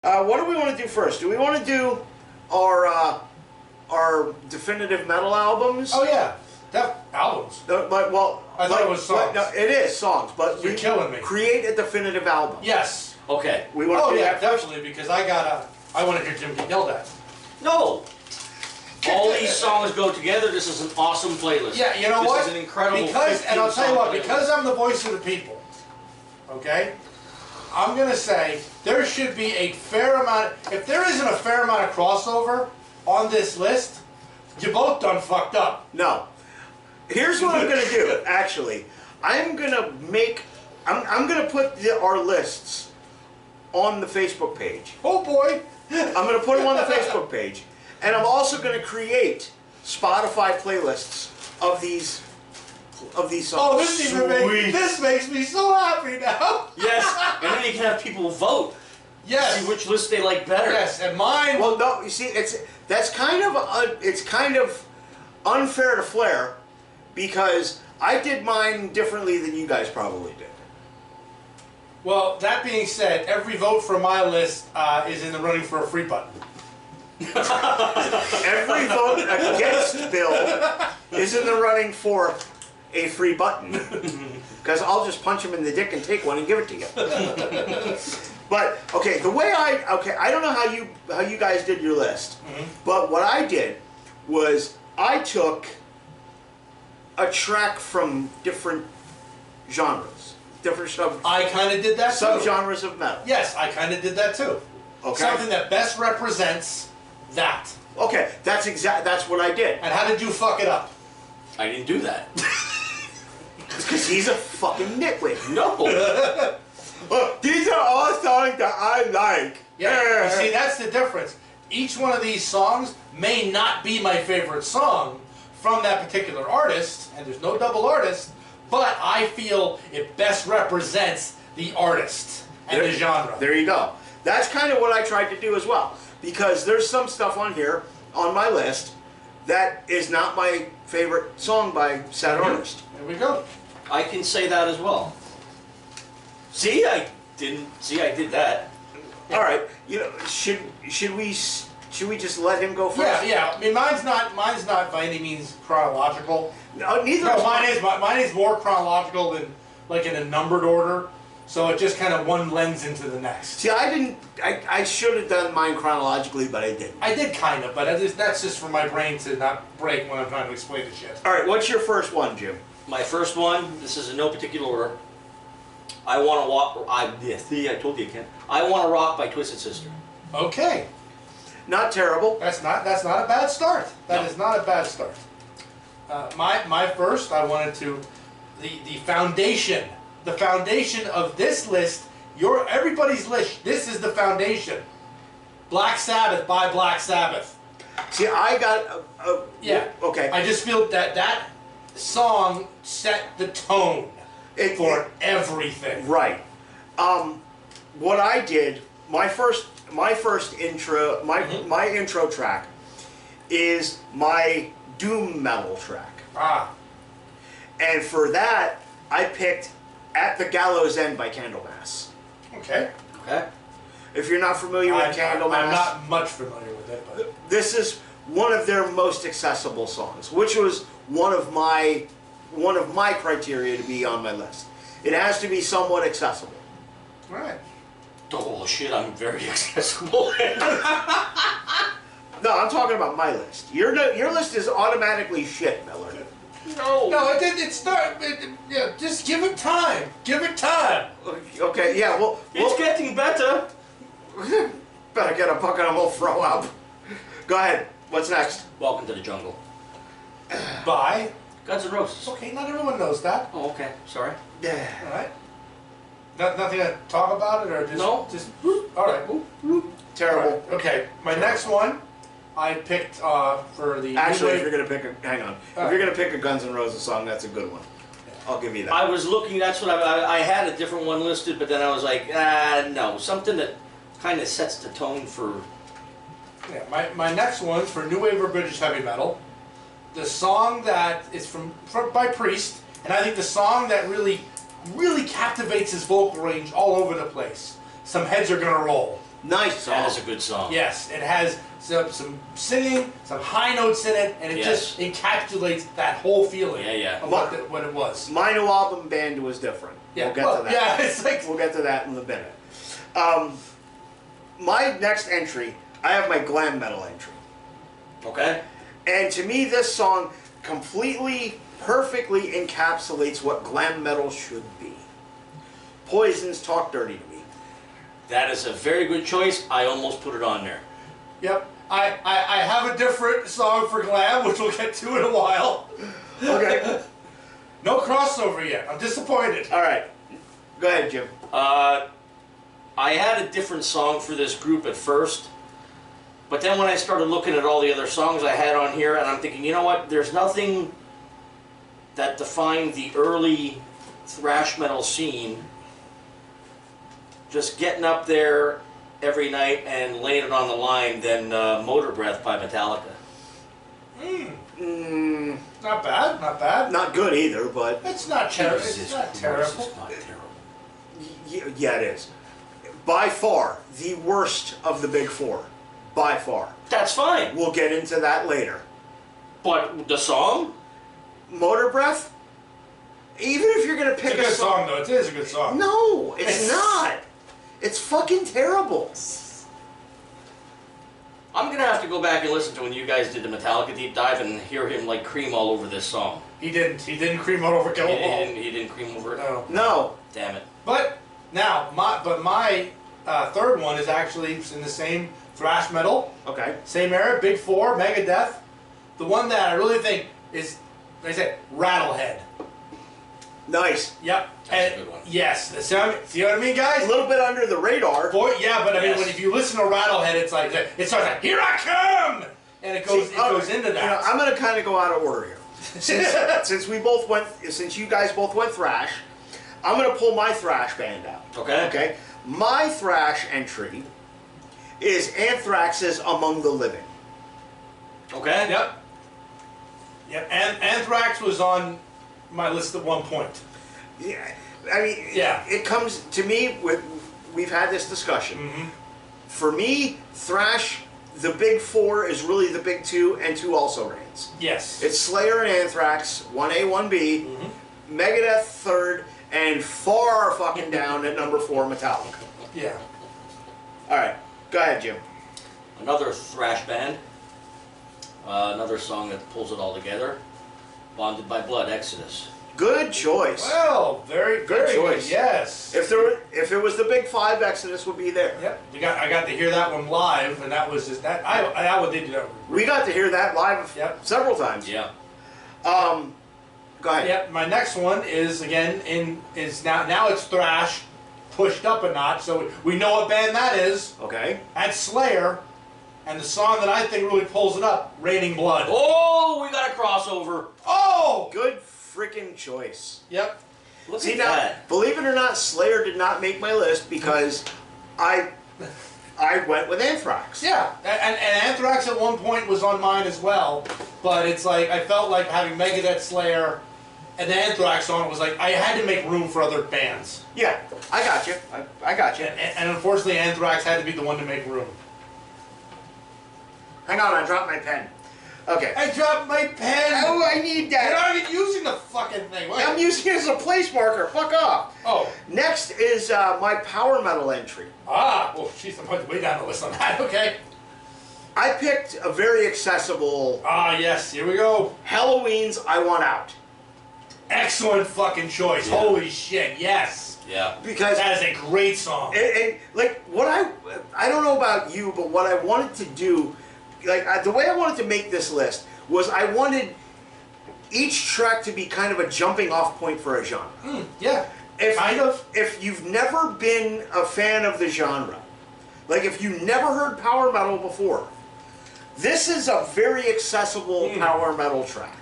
What do we want to do first? Do we want to do our definitive metal albums? Oh yeah, albums. Well, I thought it was songs. No, it is songs, but you're killing me. Create a definitive album. Yes. Okay. We want to do that first? definitely, because I want to hear Jim get yelled at. No. All these songs go together. This is an awesome playlist. Yeah, you know what? This is an incredible. And I'll tell you what, playlist. because I'm the voice of the people, okay? I'm gonna say there should be a fair amount. If there isn't a fair amount of crossover on this list, you both done fucked up. No. Here's what I'm gonna do. Actually, I'm gonna put our lists on the Facebook page. Oh boy! I'm gonna put them on the Facebook page, and I'm also gonna create Spotify playlists of these songs. Oh, this makes me so happy now. Yes, and then you can have people vote. Yes. See which list they like better. Yes, and mine. Well, no, you see, it's kind of unfair to Flair, because I did mine differently than you guys probably did. Well, that being said, every vote for my list is in the running for a free button. Every vote against Bill is in the running for a free button, because I'll just punch him in the dick and take one and give it to you. But okay, the way I don't know how you guys did your list, but what I did was I took a track from different genres, I kind of did that too. subgenres of metal. Yes, I kind of did that too. Okay. Something that best represents that. Okay, that's what I did. And how did you fuck it up? I didn't do that. Because he's a fucking nitwit. No. These are all songs that I like. Yeah. You see, that's the difference. Each one of these songs may not be my favorite song from that particular artist, and there's no double artist, but I feel it best represents the artist and the genre. There you go. That's kind of what I tried to do as well. Because there's some stuff on here, on my list, that is not my favorite song by said artist. There we go. I can say that as well. See, I did that. All right. You know, should we just let him go first? Yeah. I mean, mine's not by any means chronological. No, neither. No, mine is more chronological than like in a numbered order. So it just kind of one lends into the next. See, I should have done mine chronologically, but I didn't. I did kind of, but that's just for my brain to not break when I'm trying to explain the shit. All right. What's your first one, Jim? My first one. This is in no particular order. I Want to Walk. I told you again. I Want to Rock by Twisted Sister. Okay. Not terrible. That's not a bad start. That is not a bad start. My first, I wanted to the foundation. The foundation of this list, everybody's list, this is the foundation. Black Sabbath by Black Sabbath. See, I got yeah. Okay. I just feel that song set the tone for everything. Right. What I did, my first intro, my intro track is my doom metal track. Ah. And for that, I picked At the Gallows End by Candlemass. Okay. Okay. If you're not familiar with Candlemass, I'm not much familiar with it, but this is one of their most accessible songs, which was one of my criteria to be on my list. It has to be somewhat accessible. all right. Oh shit! I'm very accessible. No, I'm talking about my list. Your list is automatically shit, Miller. No. No, it's not. Yeah, just give it time. Give it time. Okay, yeah, well... It's getting better. Better get a bucket and we'll throw up. Go ahead. What's next? Welcome to the Jungle. By Guns N' Roses. Okay, not everyone knows that. Oh, okay. Sorry. Yeah. All right. Nothing to talk about it, or just No. Just all right. Terrible. All right. Okay, my next one, I picked for the. Actually, if you're gonna pick a if you're gonna pick a Guns N' Roses song, that's a good one. I'll give you that. I was looking. That's what I had a different one listed, but then I was like, no, something that kind of sets the tone for. Yeah, my next one's for New Wave or British Heavy Metal. The song that is from by Priest, and I think the song that really captivates his vocal range all over the place. Some Heads Are Gonna Roll. Nice song. That is a good song. Yes, it has some singing, some high notes in it, and it Yes. just encapsulates that whole feeling Yeah. of what it was. My new album band was different. Yeah, We'll get well, to that. yeah, it's like We'll get to that in a minute. My next entry, I have my glam metal entry. Okay. And to me, this song completely, perfectly encapsulates what glam metal should be. Poison's Talk Dirty to me. That is a very good choice. I almost put it on there. Yep. I have a different song for glam, which we'll get to in a while. Okay. No crossover yet. I'm disappointed. All right. Go ahead, Jim. I had a different song for this group at first, but then when I started looking at all the other songs I had on here, and I'm thinking, you know what? There's nothing that defined the early thrash metal scene. Just getting up there every night and laying it on the line than Motor Breath by Metallica. Not bad. Not bad. Not good either, but It's not terrible. Jesus It's not Christ, terrible. it's not terrible. yeah, it is. By far, the worst of the big four. By far. That's fine. We'll get into that later. But the song? Motor Breath? Even if you're going to pick It's a good song, though. It is a good song. No, it's not. It's fucking terrible. I'm gonna have to go back and listen to when you guys did the Metallica deep dive and hear him like cream all over this song. He didn't. He didn't cream it over Kill 'Em All. He didn't cream over it. No. No. Damn it. But now, my third one is actually in the same thrash metal, Okay. same era, Big Four, Megadeth. The one that I really think is, like I said, Rattlehead. Nice. Yep. That's a good one. Yes. See what I mean, A guys? little bit under the radar. Yeah, but I mean, Yes. if you listen to Rattlehead, it's like it starts like "Here I come," and it goes into that. You know, I'm going to kind of go out of order here. Since you guys both went thrash, I'm going to pull my thrash band out. Okay. Okay. My thrash entry is Anthrax's Among the Living. Okay. Yep. Yep. And Anthrax was on my list at one point. Yeah. I mean, Yeah. it comes to me with. We've had this discussion. Mm-hmm. For me, thrash, the big four is really the big two, and two also rans. Yes. It's Slayer and Anthrax, 1A, 1B, Mm-hmm. Megadeth third, and far fucking down at number 4, Metallica. Yeah. All right, go ahead, Jim. Another thrash band. Another song that pulls it all together. Bonded by Blood, Exodus. Good choice. Well, very Good very choice. Good. Yes. If it was the big 5, Exodus would be there. Yep. I got to hear that one live, and that was just that. I would did. We got to hear that live Yep. several times. Yeah. Go ahead. Yep. My next one is now it's thrash, pushed up a notch. So we know what band that is. Okay. That's Slayer, and the song that I think really pulls it up, "Raining Blood." Oh, we got a crossover. Oh. Good freaking choice. Yep. Look See at now, that. believe it or not, Slayer did not make my list because I went with Anthrax. Yeah, and Anthrax at one point was on mine as well, but it's like I felt like having Megadeth, Slayer, and the Anthrax on it was like I had to make room for other bands, Yeah, I got you. I got you. and unfortunately Anthrax had to be the one to make room. Hang on, I dropped my pen. Okay. I dropped my pen. Oh, I need You're that. not even using the fucking thing. What? I'm using it as a place marker. Fuck off. Oh, Next is my power metal entry. oh, jeez, I'm way down the list on that. Okay. I picked a very accessible Yes, here we go. Halloween's I Want Out. Excellent fucking choice. Yeah. Holy shit, yes. Yeah. Because That is a great song. and like what I don't know about you, but what I wanted to do, like the way I wanted to make this list was I wanted each track to be kind of a jumping off point for a genre. Yeah. Kind of. If you've never been a fan of the genre, like if you never heard power metal before, this is a very accessible power metal track.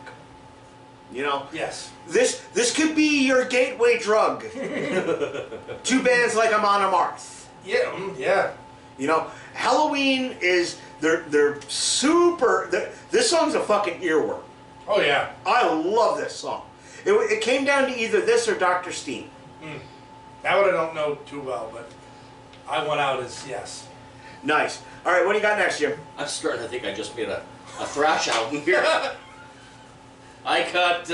You know? Yes. This could be your gateway drug to bands like Amon Amarth. Yeah. Yeah. You know, Halloween is they're super. This song's a fucking earworm. Oh yeah. I love this song. It came down to either this or Dr. Steen. That one I don't know too well, but I Want Out is yes. Nice. All right, what do you got next, Jim? I'm starting to think I just made a thrash album here. I got,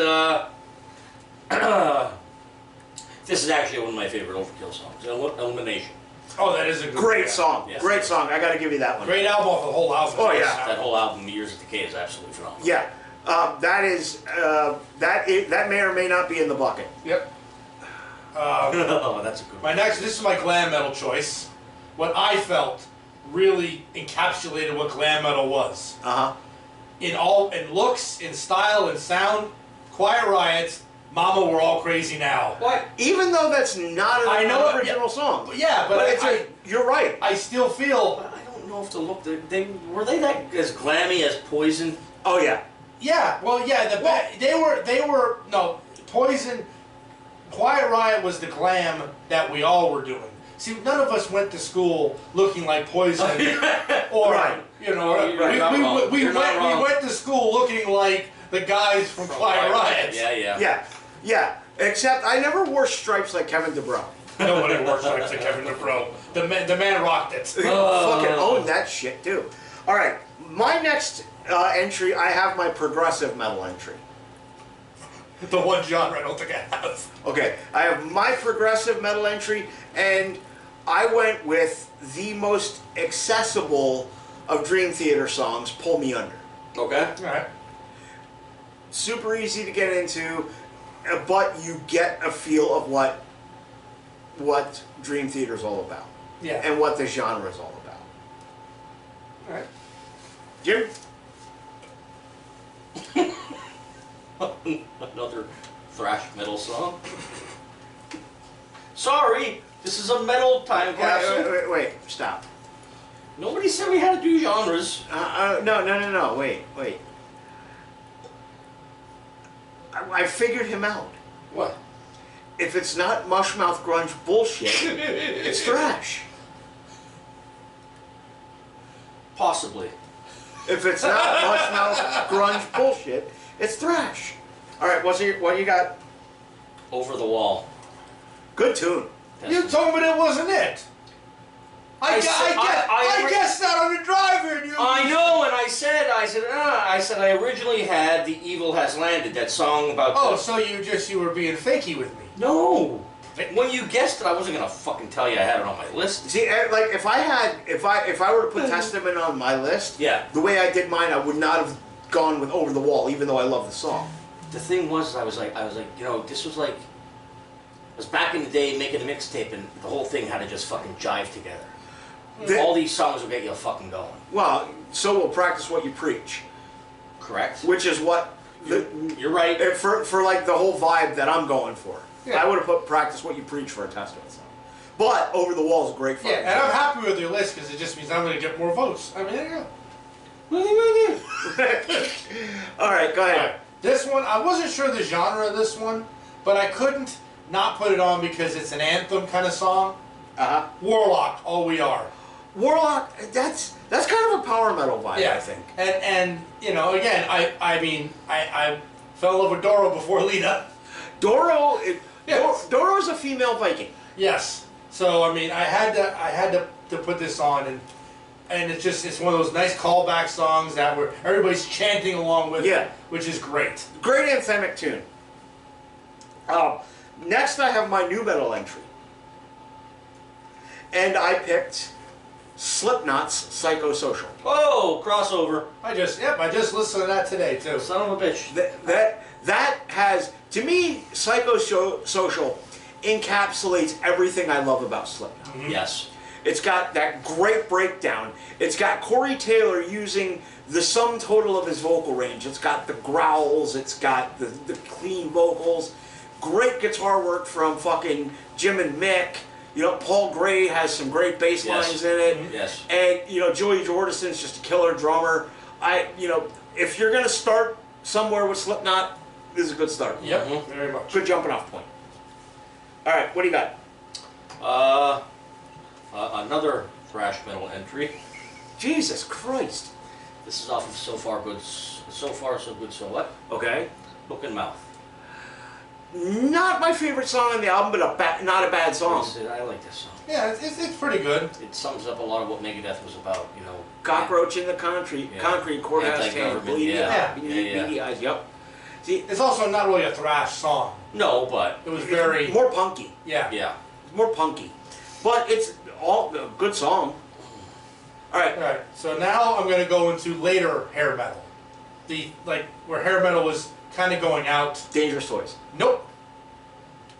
this is actually one of my favorite Overkill songs, Elimination. Oh, that is a good Great song. Yes. Great song. I got to give you that one. Great album off the whole album. Oh, yeah. That whole album, Years of Decay, is absolutely phenomenal. Yeah. That is, that may or may not be in the bucket. Yep. Oh, that's a good one. This is my glam metal choice. What I felt really encapsulated what glam metal was. Uh-huh. In looks, in style, in sound. Quiet Riot's Mama, We're All Crazy Now. What? Even though that's not I know an it, original song. Yeah, but you're right. I still feel. I don't know if the look, were they that as glammy as Poison? Oh, yeah. Yeah, well, yeah, they were no, Poison, Quiet Riot was the glam that we all were doing. See, none of us went to school looking like Poison, or Right. you know, Right. we went to school looking like the guys from Quiet Riot. Yeah. Yeah. Except I never wore stripes like Kevin DeBro. Nobody wore stripes like Kevin DeBro. The man rocked it. Fucking owned that shit too. All right, my next entry, I have my progressive metal entry. The one genre I don't think I have. Okay, I have my progressive metal entry, and I went with the most accessible of Dream Theater songs, Pull Me Under. Okay. All right. Super easy to get into, but you get a feel of what Dream Theater is all about. Yeah. And what the genre is all about. All right. Jim? Another thrash metal song. Sorry, this is a metal time capsule. Wait, stop. Nobody said we had to do genres. No, wait. I figured him out. What? If it's not mushmouth grunge bullshit, it's thrash. Possibly. If it's not mushmouth grunge bullshit, it's thrash. All right, what you got? Over the Wall. Good tune. You told me that wasn't it. I guessed that on the driver. And you. I know, and I said I originally had The Evil Has Landed, that song about. Oh, so you were being fakey with me. No. When you guessed it, I wasn't gonna fucking tell you I had it on my list. See, like if I were to put Testament on my list, Yeah. the way I did mine, I would not have gone with Over the Wall, even though I love the song. The thing was, I was like, you know, this was like, I was back in the day making a mixtape, and the whole thing had to just fucking jive together. All these songs will get you fucking going. Well, so will Practice What You Preach, Correct. which is what You're right. for like the whole vibe that I'm going for. Yeah. I would have put Practice What You Preach for a Testament song. But Over the Wall is a great fucking Yeah, and song. I'm happy with your list because it just means I'm going to get more votes. I mean, there you go. All right, go ahead. This one, I wasn't sure the genre of this one, but I couldn't not put it on because it's an anthem kind of song. Uh-huh. Warlock, All We Are. Warlock, that's kind of a power metal vibe, I think. And you know, again, I fell in love with Doro before Lita. Doro, Yes. Doro's a female Viking. Yes. So I mean, I had to put this on, and it's one of those nice callback songs that where everybody's chanting along with Yeah. it, which is great. Great anthemic tune. Next, I have my new metal entry, and I picked Slipknot's "Psychosocial." Oh, crossover. I just listened to that today too. Son of a bitch. That has, to me, Psychosocial encapsulates everything I love about Slipknot. Mm-hmm. Yes. It's got that great breakdown. It's got Corey Taylor using the sum total of his vocal range. It's got the growls. It's got the clean vocals. Great guitar work from fucking Jim and Mick. You know, Paul Gray has some great bass lines in it. Yes. And, you know, Joey Jordison's just a killer drummer. If you're going to start somewhere with Slipknot, this is a good start. Yep, Mhm. very much. Good jumping off point. All right, what do you got? Another thrash metal entry. Jesus Christ. This is off of So Far So Good So What? Okay. Hook and Mouth. Not my favorite song on the album, but not a bad song. I like this song. Yeah, it's pretty good. It sums up a lot of what Megadeth was about, you know. Cockroach in the concrete, Yeah. concrete courthouse tank, Anti-government, bleeding, yeah. beady eyes. Yep. See, It's also not really a thrash song. No, but It was very more punky. yeah. yeah. More punky, but it's all a good song. All right. All right. So now I'm going to go into later hair metal, where hair metal was kind of going out. Dangerous Toys. Nope.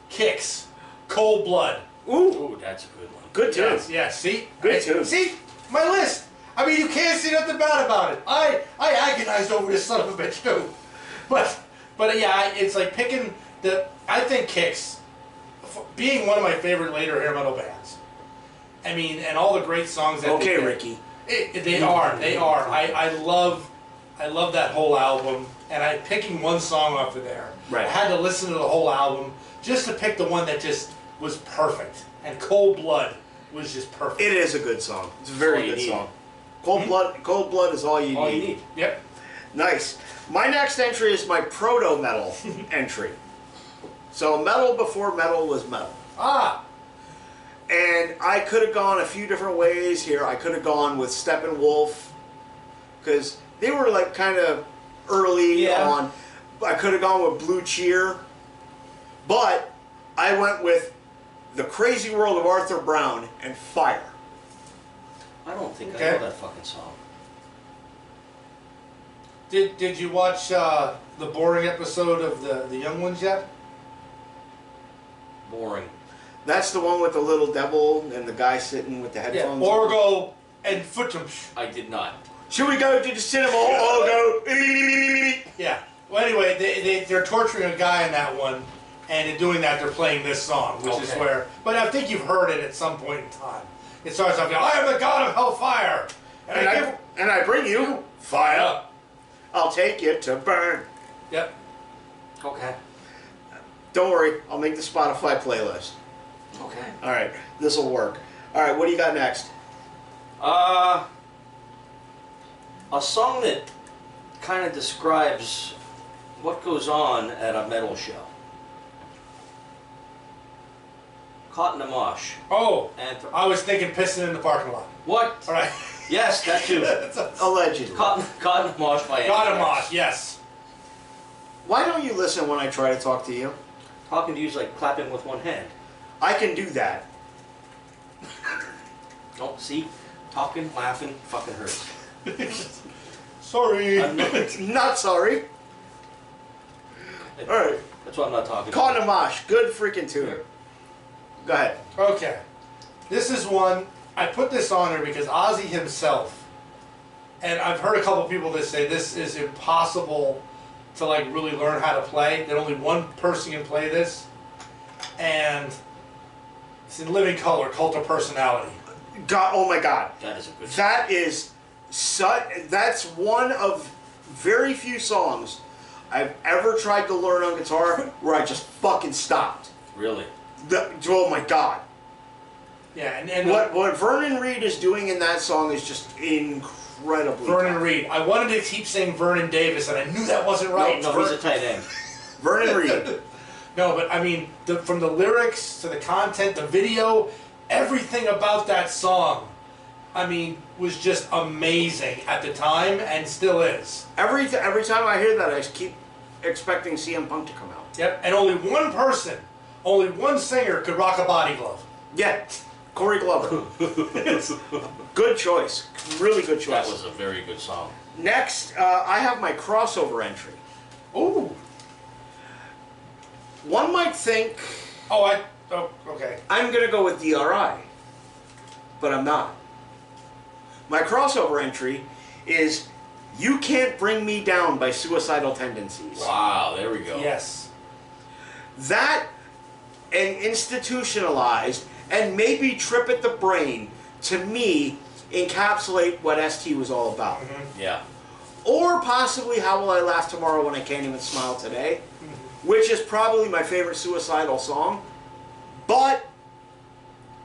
Kicks, Cold Blood. Ooh, Ooh, that's a good one. good tune. Yes. Yeah. See. Good tune. See my list. I mean, you can't see nothing bad about it. I agonized over this son of a bitch too, but yeah, it's like picking the. I think Kicks, being one of my favorite later hair metal bands. I mean, and all the great songs that Okay, they did. Ricky. They are. I love that whole album, and picking one song off of there. Right. I had to listen to the whole album just to pick the one that just was perfect. And Cold Blood was just perfect. It is a good song. It's a All very you good need. song. Cold Blood is all you All need. you need. Yep. Nice. My next entry is my proto metal entry. So metal before metal was metal. Ah. And I could have gone a few different ways here. I could have gone with Steppenwolf, because they were like kind of early Yeah. on. I could have gone with Blue Cheer, but I went with The Crazy World of Arthur Brown and Fire. I don't think I Okay. know that fucking song. Did you watch the boring episode of the Young Ones yet? Boring. That's the one with the little devil and the guy sitting with the Yeah. headphones. on. Orgo and Footum. I did not. Should we go to the cinema? All go. Yeah. Well, anyway, they're torturing a guy in that one, and in doing that, they're playing this song, which is Okay. where. But I think you've heard it at some point in time. It starts off, I am the god of hellfire, and I bring you fire. I'll take you to burn. Yep. Okay. Don't worry, I'll make the Spotify playlist. Okay. All right, this will work. All right, what do you got next? A song that kind of describes what goes on at a metal show. Caught in a Mosh. Oh, Anthem. I was thinking pissing in the parking lot. What? All right. Yes, that too. Allegedly. Caught in a Mosh by God of Anthrax. Mosh, yes. Why don't you listen when I try to talk to you? Talking to you is like clapping with one hand. I can do that. Don't see? Talking, laughing, fucking hurts. Sorry. I'm not, Not sorry. All right, that's why I'm not talking. Caught in a Mosh, good freaking tune. Go ahead. Okay. This is one, I put this on here because Ozzy himself, and I've heard a couple people that say this is impossible to like really learn how to play, that only one person can play this, and it's in living color, Cult of Personality. God, oh my God. That is a good song. That is that's one of very few songs I've ever tried to learn on guitar where I just fucking stopped. Really? Oh my God. Yeah, and What Vernon Reid is doing in that song is just incredibly Vernon tough. Reid. I wanted to keep saying Vernon Davis, and I knew that wasn't right. No, he's a tight end. Vernon Reid. No, but I mean, from the lyrics to the content, the video, everything about that song, I mean, was just amazing at the time and still is. Every time I hear that, I keep expecting CM Punk to come out. Yep, and only one person, only one singer could rock a body glove. Yeah, Corey Glover. Good choice. Really good choice. That was a very good song. Next, I have my crossover entry. Ooh. One might think Oh, okay. I'm going to go with DRI, but I'm not. My crossover entry is You Can't Bring Me Down by Suicidal Tendencies. Wow, there we go. Yes. That and institutionalized and maybe trip at the brain, to me, encapsulate what ST was all about. Yeah. Or possibly How Will I Laugh Tomorrow When I Can't Even Smile Today, which is probably my favorite Suicidal song. But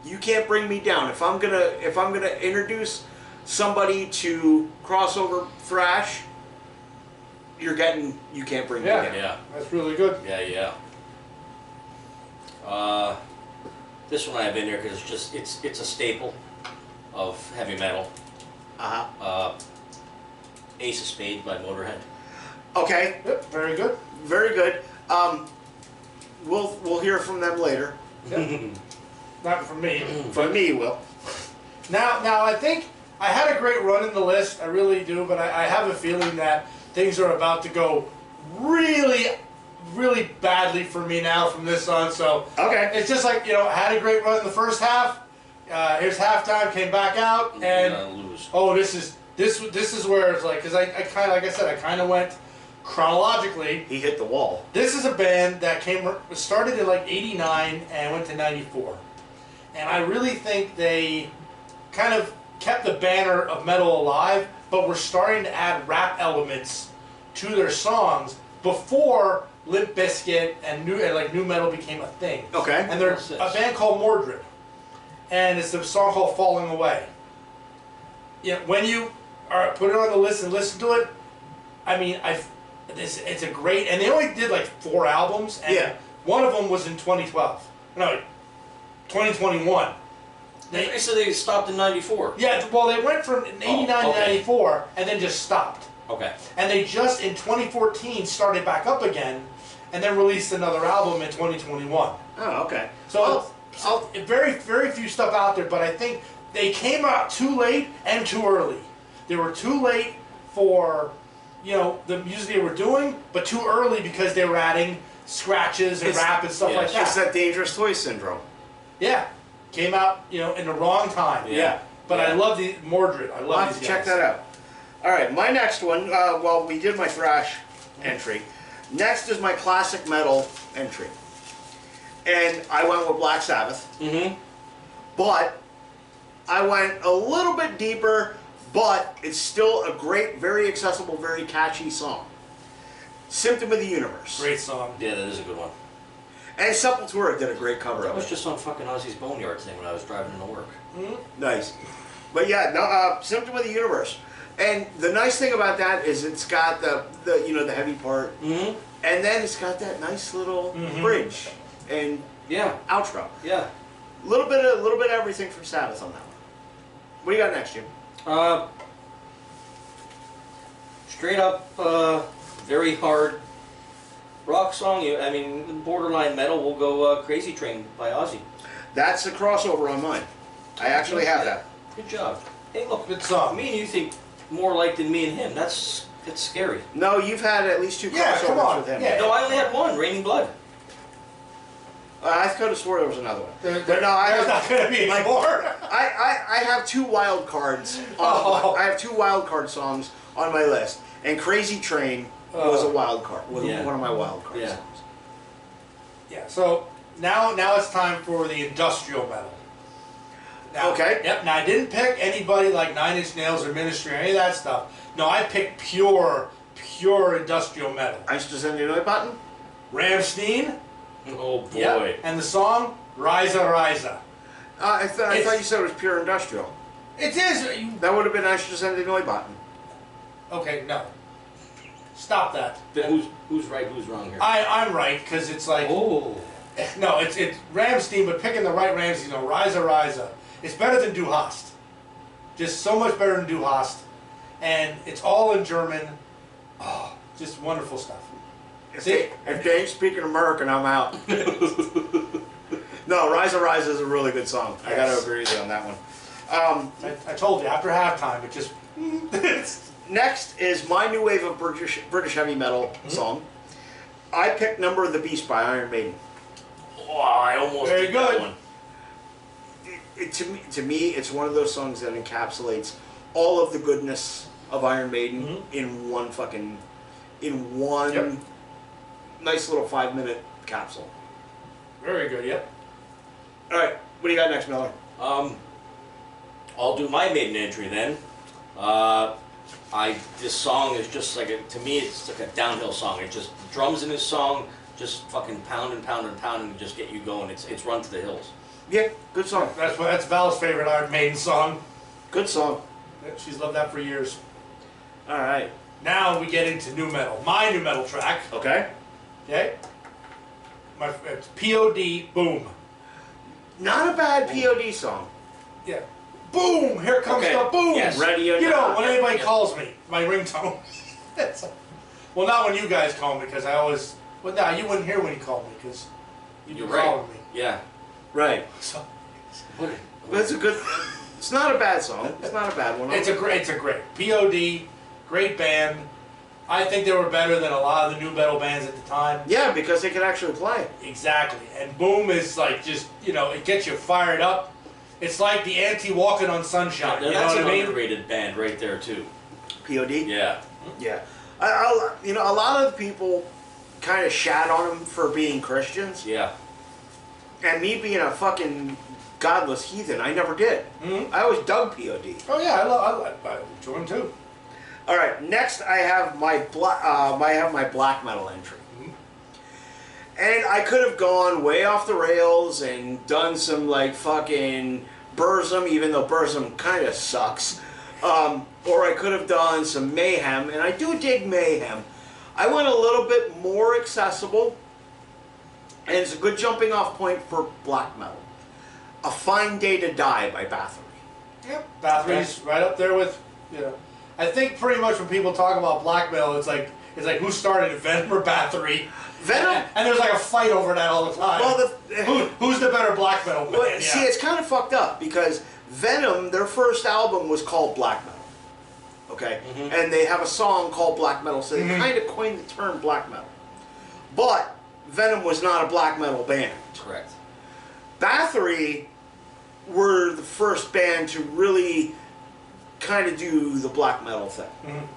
You Can't Bring Me Down. If I'm gonna introduce somebody to crossover thrash, you're getting You Can't Bring Me Yeah. Down. Yeah. That's really good. Yeah, yeah. This one I have in there because it's a staple of heavy metal. Ace of Spades by Motorhead. Okay. Yep, very good. Very good. We'll hear from them later. Yep. Not from me. From me, you will. Now I think I had a great run in the list. I really do, but I have a feeling that things are about to go really, really badly for me now from this on. So Okay. it's just like, I had a great run in the first half. Here's halftime, came back out, and Lose. oh, this is where it's like, because I kind of, like I said, I kind of went chronologically. He hit the wall. This is a band that started in like '89 and went to '94, and I really think they kind of kept the banner of metal alive, but were starting to add rap elements to their songs before Limp Bizkit and new metal became a thing. Okay. And there's a band called Mordred, and it's a song called "Falling Away." When you put it on the list and listen to it, I mean, it's a great, and they only did like 4 albums, and Yeah. one of them was in 2012. No, 2021. They said they stopped in '94. Yeah, well, they went from 89 to okay. 94 and then just stopped. Okay. And they just in 2014 started back up again and then released another album in 2021. Oh, okay. So very, very few stuff out there, but I think they came out too late and too early. They were too late for, the music they were doing, but too early because they were adding scratches and rap and stuff like that. It's that Dangerous Toys syndrome. Yeah. Came out, in the wrong time. Yeah. But I love the Mordred. I I'll love have these to check guys. that out. All right, my next one, we did my thrash entry. Next is my classic metal entry. And I went with Black Sabbath. Mm-hmm. But I went a little bit deeper, but it's still a great, very accessible, very catchy song. Symptom of the Universe. Great song. Yeah, that is a good one. And Sepultura did a great cover That of was it. just on fucking Ozzy's Boneyard thing when I was driving into work. Nice. But yeah, no, Symptom of the Universe. And the nice thing about that is it's got the heavy part, Mm-hmm. and then it's got that nice little bridge and Yeah. outro. Yeah. A little bit of everything from Sabbath on that one. What do you got next, Jim? Straight up, very hard rock song. Borderline metal. We'll go "Crazy Train" by Ozzy. That's a crossover on mine. I actually have that. Good job. Hey, look, Good song. me and you think more alike than me and him. That's scary. No, you've had at least 2 Yeah, crossovers come on. with him. Yeah. No, I only had one. Raining Blood. I could have swore there was another one. There's But no, I not have, going to be any more. I have 2 wild cards. I have 2 wild card songs on my list, and "Crazy Train" was a wild card. Was Yeah. one of my wild card Yeah. songs. Yeah, so now it's time for the industrial metal. Now, Okay. Yep, now I didn't pick anybody like Nine Inch Nails or Ministry or any of that stuff. No, I picked pure industrial metal. Eins zu senden neue button. Rammstein. Oh boy. Yep, and the song Risa Risa. I thought you said it was pure industrial. It is. That would have been Eins zu senden neue button. Okay, no. Stop that. Then who's right? Who's wrong here? I'm right, because it's like... Oh. No, it's Rammstein, but picking the right Rammstein, Risa Risa. It's better than Du Hast. Just so much better than Du Hast. And it's all in German. Oh, just wonderful stuff. If they ain't speaking American, I'm out. No, Risa Risa is a really good song. I got to agree with you on that one. I told you, after halftime, it just... Next is my new wave of British heavy metal song. I picked "Number of the Beast" by Iron Maiden. Oh, I almost Very did that good. one. To me, it's one of those songs that encapsulates all of the goodness of Iron Maiden in one Yep. nice little 5-minute capsule. Very good, yep. All right, what do you got next, Miller? I'll do my maiden entry then. This song is just like to me, it's like a downhill song. It just drums in this song, just fucking pound and pound and pound and just get you going. It's "Run to the Hills." Yeah, good song. That's Val's favorite Iron Maiden song. Good song. She's loved that for years. All right. Now we get into new metal. My new metal track. Okay. Okay? it's POD, boom. Not a bad POD song. Yeah. Boom! Here comes Okay, the boom! yes. Ready or You know, not. when Yeah, anybody yeah. calls me, my ringtone. Well, not when you guys call me, because I always... Well, no, you wouldn't hear when you called me, because you'd be You're right. calling me. Yeah. Right. So, What? But it's a good. It's not a bad song. It's not a bad one. it's a great POD, great band. I think they were better than a lot of the new metal bands at the time. Yeah, because they could actually play. Exactly. And Boom is like just, you know, it gets you fired up. It's like the anti-Walking on Sunshine. Now, You know that's what an I mean? underrated band right there too. POD. Yeah. Yeah. You know, a lot of people kind of shat on them for being Christians, Yeah. and me being a fucking godless heathen, I never did. Mhm. I always dug POD. Oh yeah, I enjoy them too. All right, next I have my black metal entry, and I could have gone way off the rails and done some like fucking Burzum, even though Burzum kind of sucks, or I could have done some Mayhem, and I do dig Mayhem. I went a little bit more accessible, and it's a good jumping off point for black metal. A Fine Day to Die by Bathory. Yep. Bathory's right up there with, you know. I think pretty much when people talk about black metal, it's like who started it, Venom or Bathory? Venom. And there's like a fight over that all the time. Well, who's the better black metal band? well, see, it's kind of fucked up because Venom, their first album was called Black Metal. Okay? And they have a song called Black Metal, so they kind of coined the term black metal. But Venom was not a black metal band. Correct. Bathory were the first band to really kind of do the black metal thing.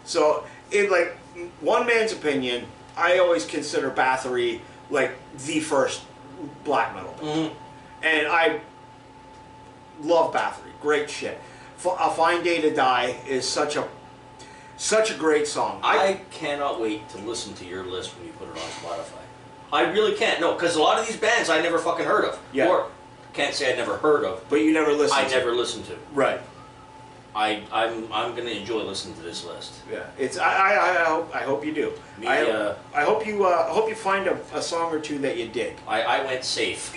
So, in like one man's opinion, I always consider Bathory like the first black metal band. And I love Bathory. Great shit. A Fine Day to Die is such a great song. I cannot wait to listen to your list when you put it on Spotify. I really can't. No, because a lot of these bands I never fucking heard of. Yeah. Or can't say I never heard of. But you never listened I to never listened to. Right. I'm gonna enjoy listening to this list. Yeah. It's I hope you do. Me, I hope you find a song or two that you dig. I went safe.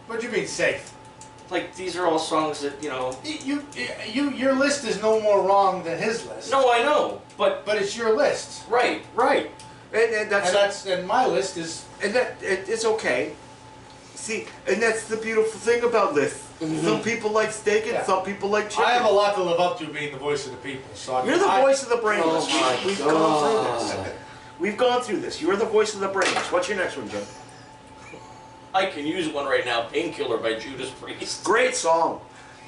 What do you mean safe? Like these are all songs that, you know. Your list is no more wrong than his list. No, I know, but But it's your list. right. Right. And my list is. And it's okay. See, and that's the beautiful thing about this. Some people like steak and Yeah. some people like chicken. I have a lot to live up to being the voice of the people. So I mean, You're the voice of the brainless. Oh my We've God. gone through this. We've gone through this. You're the voice of the brainless. What's your next one, Jim? I can use one right now. Painkiller by Judas Priest. Great song.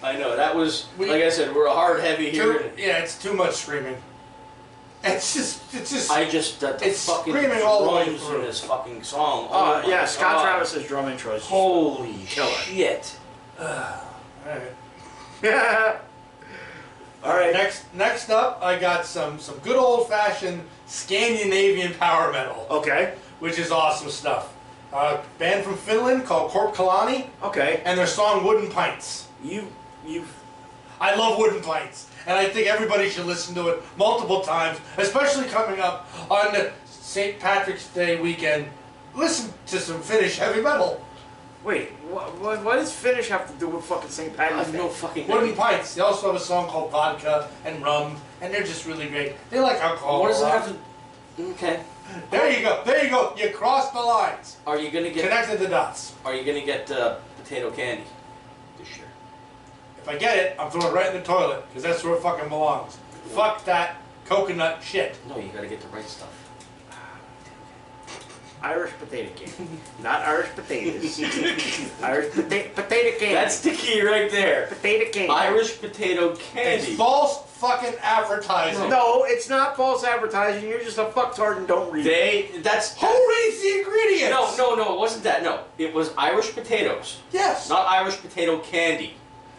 I know that was We- like I said. We're a hard heavy here. Yeah, it's too much screaming. It's just. I just the It's fucking screaming all the way drums through. in this fucking song. Oh my Yeah, Scott God. Travis's drum intro is Holy Killer. shit! Alright. All right. Next up, I got some good old fashioned Scandinavian power metal, Okay. which is awesome stuff. Band from Finland called Korp Kalani, Okay. and their song Wooden Pints. You've I love Wooden Pints, and I think everybody should listen to it multiple times, especially coming up on the St. Patrick's Day weekend. Listen to some Finnish heavy metal. wait. What does Finnish have to do with fucking St. I Patrick's have Day? no fucking. Wooden Pints. They also have a song called Vodka and Rum, and they're just really great. They like alcohol. What does a it lot. have to? Okay. There you go. There you go. You crossed the lines. Are you gonna get? Connected the dots. Are you gonna get potato candy this year? If I get it, I'm throwing it right in the toilet, because that's where it fucking belongs. Fuck that coconut shit. No, you gotta get the right stuff. Irish potato candy, not Irish potatoes. Irish potato candy. That's the key right there. potato candy. Irish potato candy. It's false fucking advertising. No, it's not false advertising. You're just a fucktard and don't read it. That's Who reads the ingredients? No, it wasn't that. No, it was Irish potatoes, Yes. not Irish potato candy.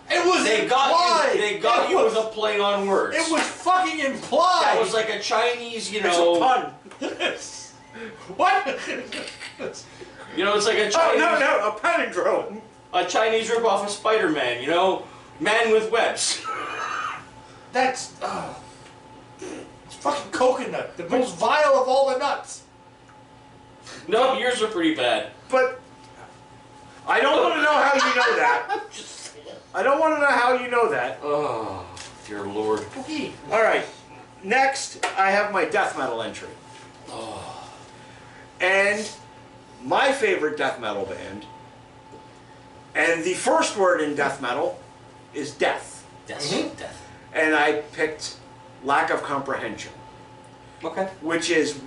It was They got implied. you. They got it you was, with a play on words. It was fucking implied. That was like a Chinese, you It's know. a pun. What? You know, it's like a Oh Chinese, no, a palindrome. a Chinese ripoff of Spider-Man. You know, man with webs. That's. It's fucking coconut. The most vile of all the nuts. No, yours are pretty bad. But I don't want to know how you know that. I'm just saying. I don't want to know how you know that. Oh, dear Lord. Okay. All right. Next, I have my death metal entry. Oh. And my favorite death metal band. And the first word in death metal is death. Death. Mhm. Death. And I picked Lack of Comprehension. Okay. Which is,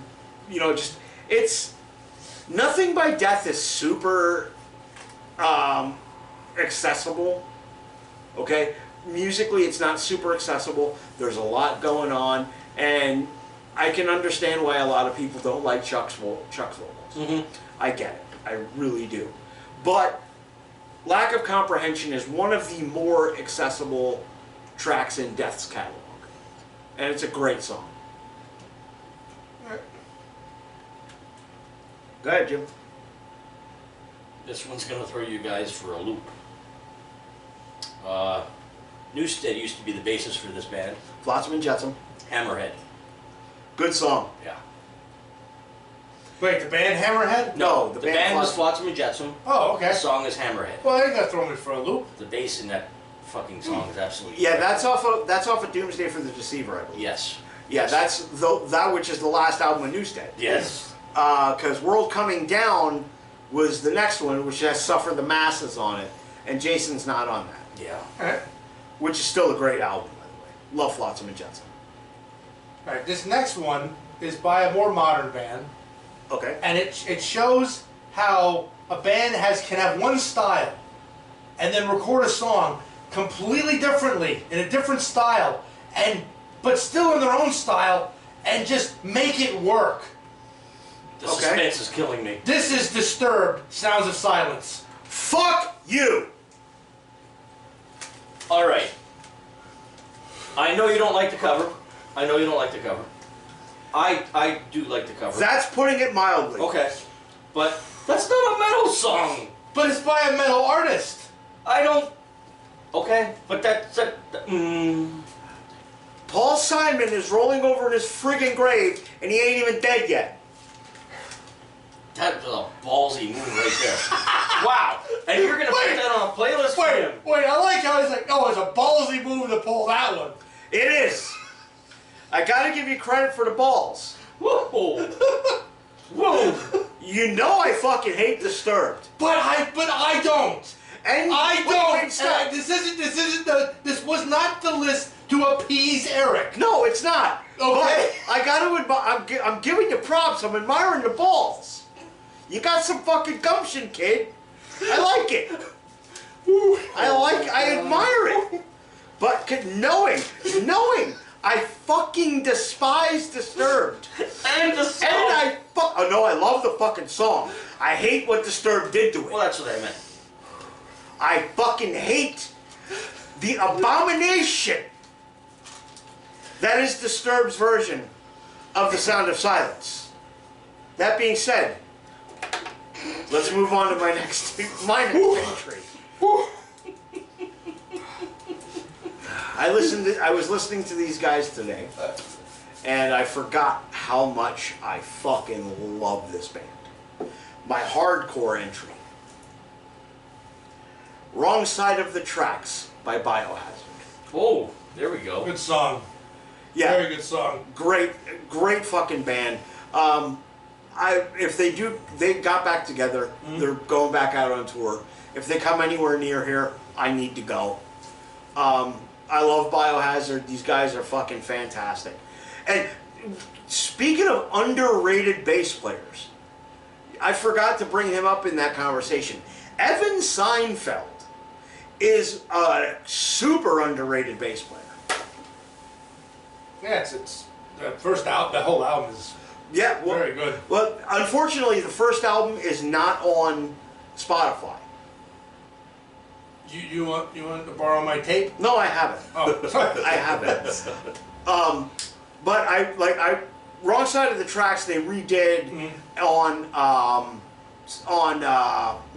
you know, just, it's, nothing by Death is super accessible, okay? Musically, it's not super accessible. There's a lot going on, and I can understand why a lot of people don't like Chuck's vocals. Mm-hmm. I get it. I really do. But Lack of Comprehension is one of the more accessible tracks in Death's catalog. And it's a great song. Go ahead, Jim. This one's gonna throw you guys for a loop. Newstead used to be the basis for this band. Flotsam and Jetsam. Hammerhead. Good song. Yeah. Wait, the band Hammerhead? No, The band was Flotsam and Jetsam. Oh, okay. The song is Hammerhead. Well, they got thrown me for a loop. The bass in that fucking song is absolutely Yeah, that's off of Doomsday for the Deceiver, I believe. Yes. Yeah, that's that which is the last album of Newstead. Yes. Because World Coming Down was the next one, which has Suffer the Masses on it, and Jason's not on that. Yeah. Alright. Which is still a great album, by the way. Love Flotsam and Jetsam. Alright, this next one is by a more modern band, Okay. and it shows how a band can have one style and then record a song completely differently in a different style, but still in their own style, and just make it work. The Okay. suspense is killing me. This is Disturbed, Sounds of Silence. Fuck you! Alright. I know you don't like the cover. I know you don't like the cover. I do like the cover. That's putting it mildly. Okay. But that's not a metal song. But it's by a metal artist. I don't... Okay. But that's... Paul Simon is rolling over in his friggin' grave, and he ain't even dead yet. That's a ballsy move right there. Wow. And you're going to put Wait. that on a playlist for him. Wait, I like how he's like, oh, it's a ballsy move to pull that one. It is. I gotta give you credit for the balls. Whoa. Whoa. You know I fucking hate Disturbed. But I don't. And I wait, don't. wait, stop. This was not the list to appease Eric. No, it's not. Okay. But I gotta I'm giving you props. I'm admiring the balls. You got some fucking gumption, kid. I like it. I admire it. But knowing I fucking despise Disturbed. And the song. And oh no, I love the fucking song. I hate what Disturbed did to it. Well, that's what I meant. I fucking hate the abomination that is Disturbed's version of The Sound of Silence. That being said, let's move on to my next entry. I was listening to these guys today, and I forgot how much I fucking love this band. My hardcore entry. Wrong Side of the Tracks by Biohazard. Oh, there we go. Good song. Yeah, Very good song. great fucking band. They got back together. They're going back out on tour. If they come anywhere near here, I need to go. I love Biohazard. These guys are fucking fantastic. And speaking of underrated bass players, I forgot to bring him up in that conversation. Evan Seinfeld is a super underrated bass player. Yeah, it's the first album. The whole album is Yeah, well, very good. Well, unfortunately, the first album is not on Spotify. You want to borrow my tape? No, I haven't. Oh, sorry. I haven't. But Wrong Side of the Tracks they redid on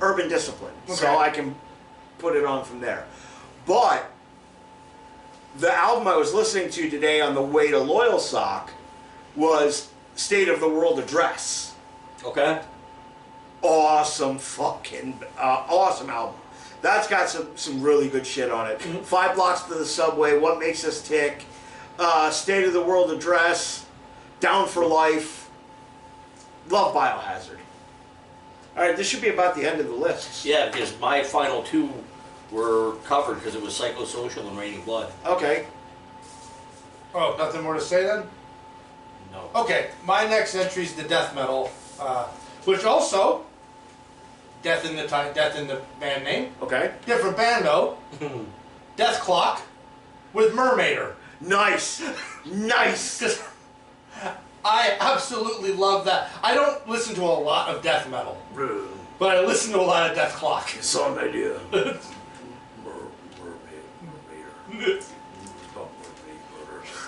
Urban Discipline, so Okay. I can put it on from there. But the album I was listening to today on the way to Loyal Sock was State of the World Address. Okay. awesome fucking awesome album. That's got some really good shit on it. 5 Blocks to the Subway, What Makes Us Tick, State of the World Address, Down for Life, love Biohazard. All right, this should be about the end of the lists. Yeah, because my final 2 were covered because it was Psychosocial and Raining Blood. Okay. Oh, nothing more to say then? No. Okay, my next entry is the death metal, which also death in the band name. Okay. Different band though. Death Clock with Mermaider. Nice. Nice. 'Cause I absolutely love that. I don't listen to a lot of death metal, but I listen to a lot of Death Clock. Song idea.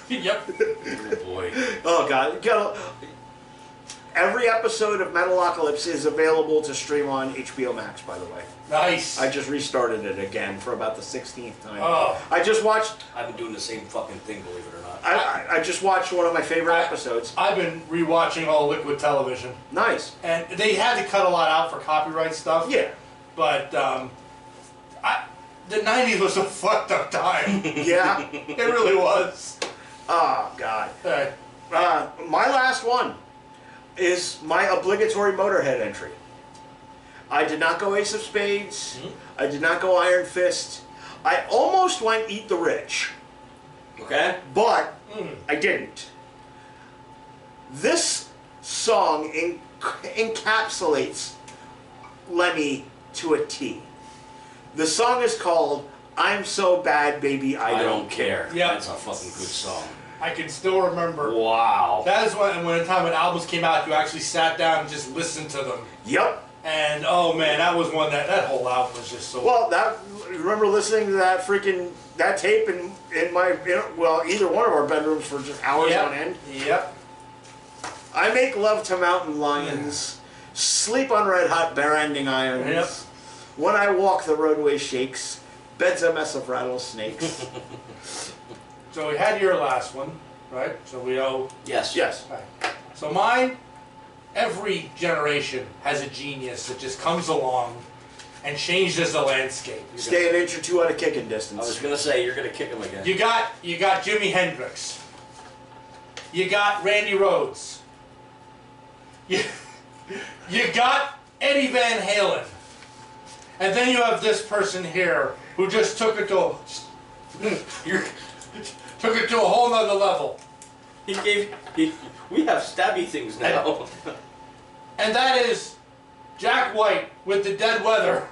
Yep. Oh boy. Oh god. Every episode of Metalocalypse is available to stream on HBO Max, by the way. Nice. I just restarted it again for about the 16th time. Oh. I just watched. I've been doing the same fucking thing, believe it or not. I just watched one of my favorite episodes. I've been rewatching all Liquid Television, Nice. and they had to cut a lot out for copyright stuff. Yeah. But the '90s was a fucked up time. Yeah. It really was. Oh god. Alright. My last one is my obligatory Motorhead entry. I did not go Ace of Spades. I did not go Iron Fist. I almost went Eat the Rich. Okay? But I didn't. This song encapsulates Lemmy to a T. The song is called I'm So Bad Baby I Don't Care. Yeah. That's a fucking good song. I can still remember. Wow. That is when a time when albums came out, you actually sat down and just listened to them. Yep. And oh man, that was one that whole album was just so. Well, remember listening to that tape in either one of our bedrooms for just hours on end. Yep. I make love to mountain lions, sleep on red hot bare ending irons. Yep. When I walk, the roadway shakes. Bed's a mess of rattlesnakes. So we had your last one, right? So we owe. Yes. Yes. Right. So mine. Every generation has a genius that just comes along and changes the landscape. Stay an inch or two out of kicking I distance. was gonna say you're gonna kick him again. You got Jimi Hendrix. You got Randy Rhoads. You got Eddie Van Halen. And then you have this person here who just took it to a whole nother level. We have stabby things now. And that is Jack White with the Dead Weather.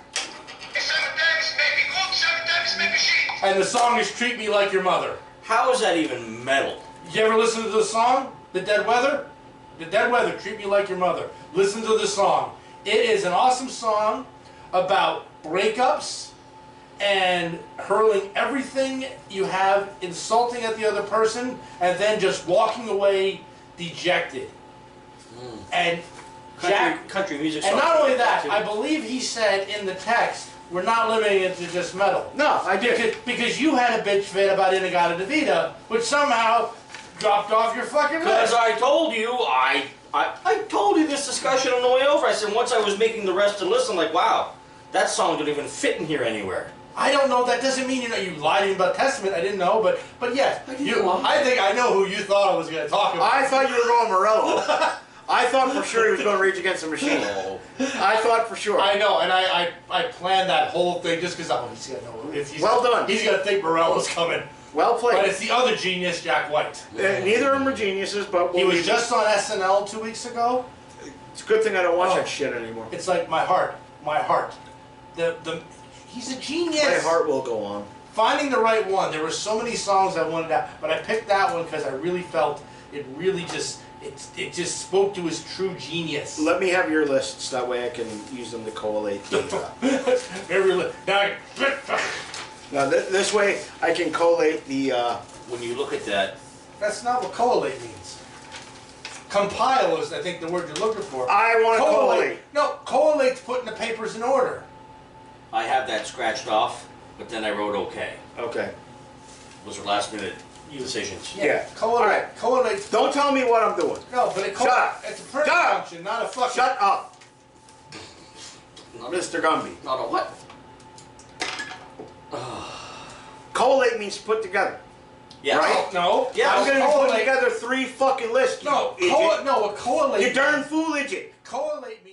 And the song is Treat Me Like Your Mother. How is that even metal? You ever listen to the song, The Dead Weather? The Dead Weather, Treat Me Like Your Mother. Listen to the song. It is an awesome song about breakups and hurling everything you have, insulting at the other person, and then just walking away dejected. And Country music. and songs not only like that, too. I believe he said in the text, we're not limiting it to just metal. No, I did. Because you had a bitch fit about Inagata Devita, which somehow dropped off your fucking Because list. I told you, I told you this discussion on the way over. I said once I was making the rest of the list, I'm like, wow, that song don't even fit in here anywhere. I don't know. That doesn't mean you lied to me about Testament. I didn't know, but yes, I think I know who you thought I was going to talk about. I thought you were going Morello. I thought for sure he was going to Rage Against the Machine. Oh. I thought for sure. I know, and I planned that whole thing just because he's going to know. Well done. He's going to think Morello's coming. Well played. But it's the other genius, Jack White. Neither of them are geniuses, but He was just on SNL 2 weeks ago. It's a good thing I don't watch that shit anymore. It's like my heart. He's a genius. My heart will go on. Finding the right one. There were so many songs I wanted to, but I picked that one because I really felt it really just spoke to his true genius. Let me have your lists, that way I can use them to collate the... Now, this way I can collate the... When you look at that, That's not what collate means. Compile is, I think, the word you're looking for. I want to collate. No, collate's putting the papers in order. I have that scratched off, but then I wrote okay. Okay. Those are last minute decisions. Yeah. Collate. All right. Collate's... Don't tell me what I'm doing. No, but Shut up. it's a print Shut up. function, not a fucking... Shut up. Mr. Gumby. Not a what? Collate means put together. Yeah. Right? No. Yeah, I'm gonna put collate. together 3 fucking lists. No, you idiot. a collate. You darn fool, idiot. Collate means